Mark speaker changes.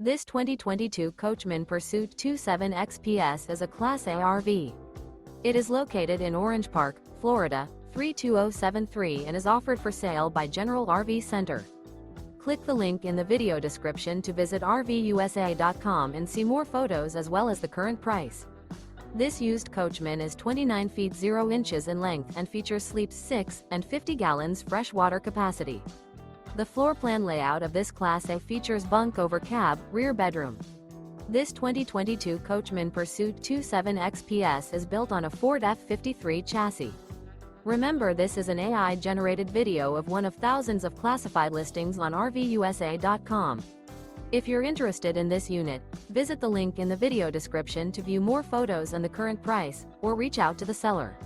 Speaker 1: This 2022 Coachmen Pursuit 27 XPS is a Class A RV. It is located in Orange Park, Florida, 32073 and is offered for sale by General RV Center. Click the link in the video description to visit RVUSA.com and see more photos as well as the current price. This used Coachman is 29 feet 0 inches in length and features sleeps 6 and 50 gallons fresh water capacity. The floor plan layout of this Class A features bunk over cab, rear bedroom. This 2022 Coachmen Pursuit 27 XPS is built on a Ford F53 chassis. Remember, this is an AI-generated video of one of thousands of classified listings on RVUSA.com. If you're interested in this unit, visit the link in the video description to view more photos and the current price, or reach out to the seller.